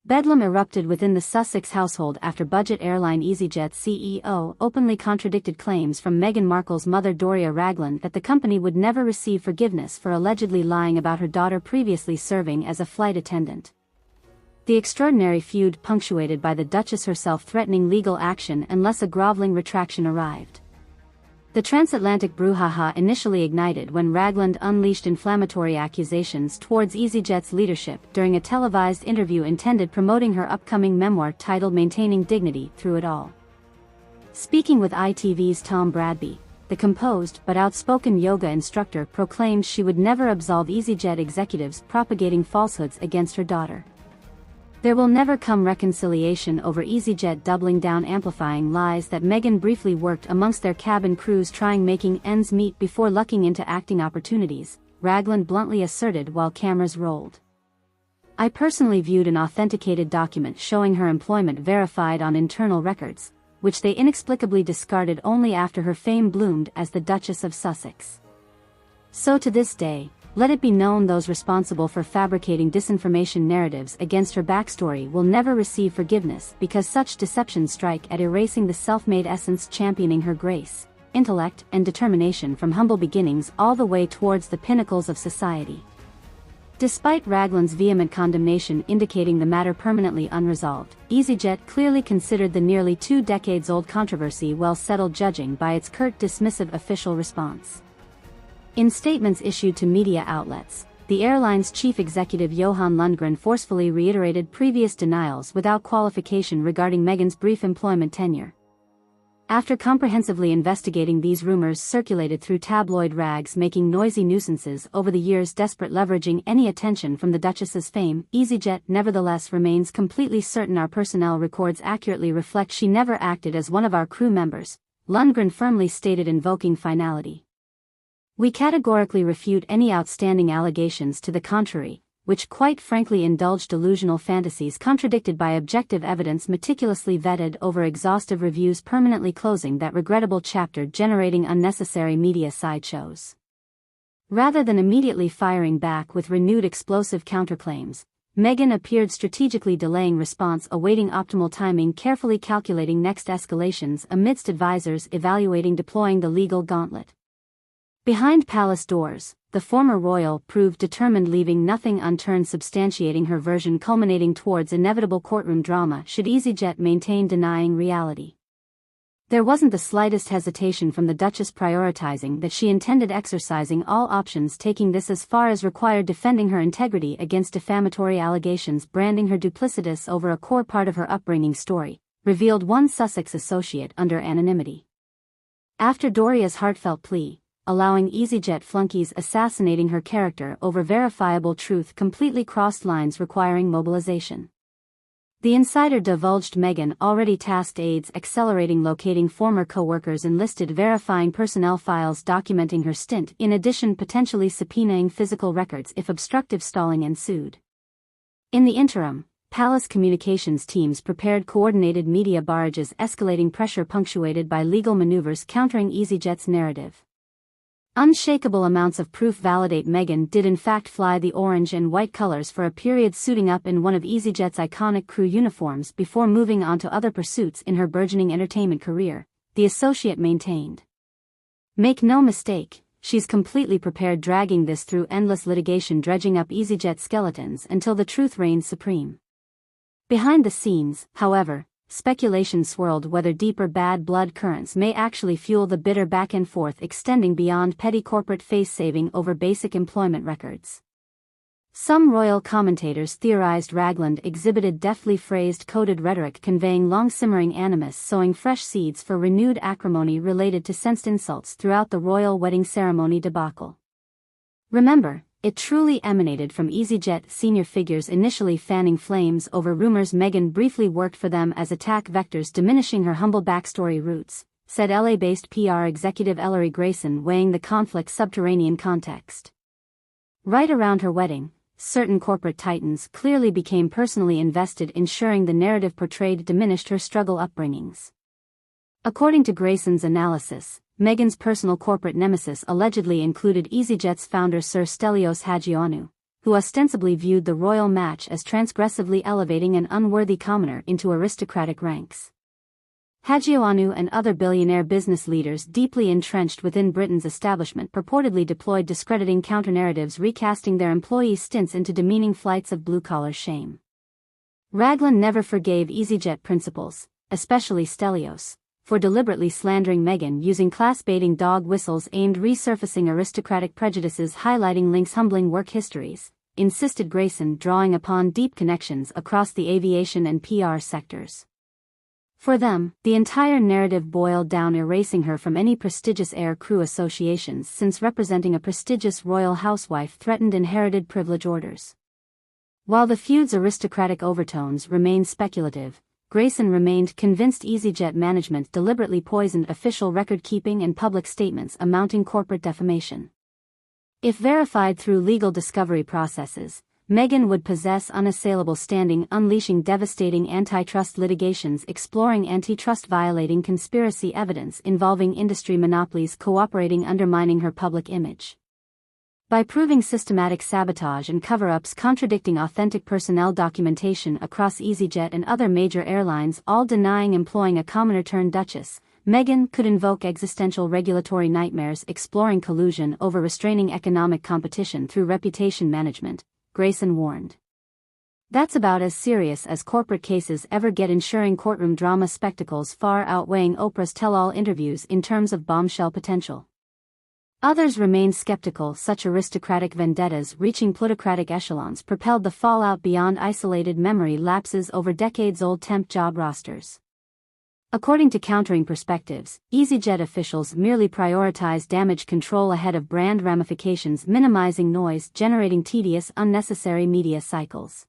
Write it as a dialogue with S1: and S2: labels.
S1: Bedlam erupted within the Sussex household after budget airline easyJet's CEO openly contradicted claims from Meghan Markle's mother Doria Ragland that the company would never receive forgiveness for allegedly lying about her daughter previously serving as a flight attendant. The extraordinary feud punctuated by the Duchess herself threatening legal action unless a groveling retraction arrived. The transatlantic brouhaha initially ignited when Ragland unleashed inflammatory accusations towards easyJet's leadership during a televised interview intended promoting her upcoming memoir titled Maintaining Dignity Through It All. Speaking with ITV's Tom Bradby, the composed but outspoken yoga instructor proclaimed she would never absolve easyJet executives propagating falsehoods against her daughter. There will never come reconciliation over easyJet doubling down amplifying lies that Meghan briefly worked amongst their cabin crews trying making ends meet before lucking into acting opportunities, Ragland bluntly asserted while cameras rolled. I personally viewed an authenticated document showing her employment verified on internal records, which they inexplicably discarded only after her fame bloomed as the Duchess of Sussex. So to this day, let it be known those responsible for fabricating disinformation narratives against her backstory will never receive forgiveness because such deceptions strike at erasing the self-made essence championing her grace, intellect and determination from humble beginnings all the way towards the pinnacles of society. Despite Ragland's vehement condemnation indicating the matter permanently unresolved, easyJet clearly considered the nearly 2 decades-old controversy well settled judging by its curt dismissive official response. In statements issued to media outlets, the airline's chief executive Johan Lundgren forcefully reiterated previous denials without qualification regarding Meghan's brief employment tenure. After comprehensively investigating these rumors circulated through tabloid rags making noisy nuisances over the years desperate leveraging any attention from the Duchess's fame, easyJet nevertheless remains completely certain our personnel records accurately reflect she never acted as one of our crew members, Lundgren firmly stated invoking finality. We categorically refute any outstanding allegations to the contrary, which quite frankly indulge delusional fantasies contradicted by objective evidence meticulously vetted over exhaustive reviews permanently closing that regrettable chapter generating unnecessary media sideshows. Rather than immediately firing back with renewed explosive counterclaims, Meghan appeared strategically delaying response awaiting optimal timing carefully calculating next escalations amidst advisors evaluating deploying the legal gauntlet. Behind palace doors, the former royal proved determined leaving nothing unturned substantiating her version culminating towards inevitable courtroom drama should easyJet maintain denying reality. There wasn't the slightest hesitation from the Duchess prioritizing that she intended exercising all options taking this as far as required defending her integrity against defamatory allegations branding her duplicitous over a core part of her upbringing story, revealed one Sussex associate under anonymity. After Doria's heartfelt plea, allowing easyJet flunkies assassinating her character over verifiable truth completely crossed lines requiring mobilization. The insider divulged Meghan already tasked aides accelerating locating former co-workers enlisted verifying personnel files documenting her stint in addition potentially subpoenaing physical records if obstructive stalling ensued. In the interim, palace communications teams prepared coordinated media barrages escalating pressure punctuated by legal maneuvers countering easyJet's narrative. Unshakable amounts of proof validate Meghan did in fact fly the orange and white colors for a period suiting up in one of easyJet's iconic crew uniforms before moving on to other pursuits in her burgeoning entertainment career, the associate maintained. Make no mistake, she's completely prepared dragging this through endless litigation dredging up easyJet skeletons until the truth reigns supreme. Behind the scenes, however, speculation swirled whether deeper bad blood currents may actually fuel the bitter back and forth extending beyond petty corporate face-saving over basic employment records. Some royal commentators theorized Ragland exhibited deftly phrased coded rhetoric conveying long-simmering animus sowing fresh seeds for renewed acrimony related to sensed insults throughout the royal wedding ceremony debacle. Remember, it truly emanated from easyJet senior figures initially fanning flames over rumors Meghan briefly worked for them as attack vectors diminishing her humble backstory roots, said LA-based PR executive Ellery Grayson weighing the conflict's subterranean context. Right around her wedding, certain corporate titans clearly became personally invested ensuring the narrative portrayed diminished her struggle upbringings. According to Grayson's analysis, Meghan's personal corporate nemesis allegedly included easyJet's founder Sir Stelios Hagionu, who ostensibly viewed the royal match as transgressively elevating an unworthy commoner into aristocratic ranks. Hagioanu and other billionaire business leaders deeply entrenched within Britain's establishment purportedly deployed discrediting counter-narratives, recasting their employees' stints into demeaning flights of blue-collar shame. Raglan never forgave easyJet principals, especially Stelios, for deliberately slandering Meghan using class-baiting dog whistles aimed resurfacing aristocratic prejudices, highlighting Link's humbling work histories, insisted Grayson, drawing upon deep connections across the aviation and PR sectors. For them, the entire narrative boiled down erasing her from any prestigious air-crew associations, since representing a prestigious royal housewife threatened inherited privilege orders. While the feud's aristocratic overtones remained speculative, Grayson remained convinced easyJet management deliberately poisoned official record-keeping and public statements, amounting corporate defamation. If verified through legal discovery processes, Meghan would possess unassailable standing, unleashing devastating antitrust litigations, exploring antitrust-violating conspiracy evidence involving industry monopolies cooperating, undermining her public image. By proving systematic sabotage and cover-ups contradicting authentic personnel documentation across easyJet and other major airlines, all denying employing a commoner-turned-duchess, Meghan could invoke existential regulatory nightmares, exploring collusion over restraining economic competition through reputation management, Grayson warned. That's about as serious as corporate cases ever get, ensuring courtroom drama spectacles far outweighing Oprah's tell-all interviews in terms of bombshell potential. Others remained skeptical. Such aristocratic vendettas reaching plutocratic echelons propelled the fallout beyond isolated memory lapses over decades-old temp job rosters. According to Countering Perspectives, easyJet officials merely prioritized damage control ahead of brand ramifications, minimizing noise, generating tedious, unnecessary media cycles.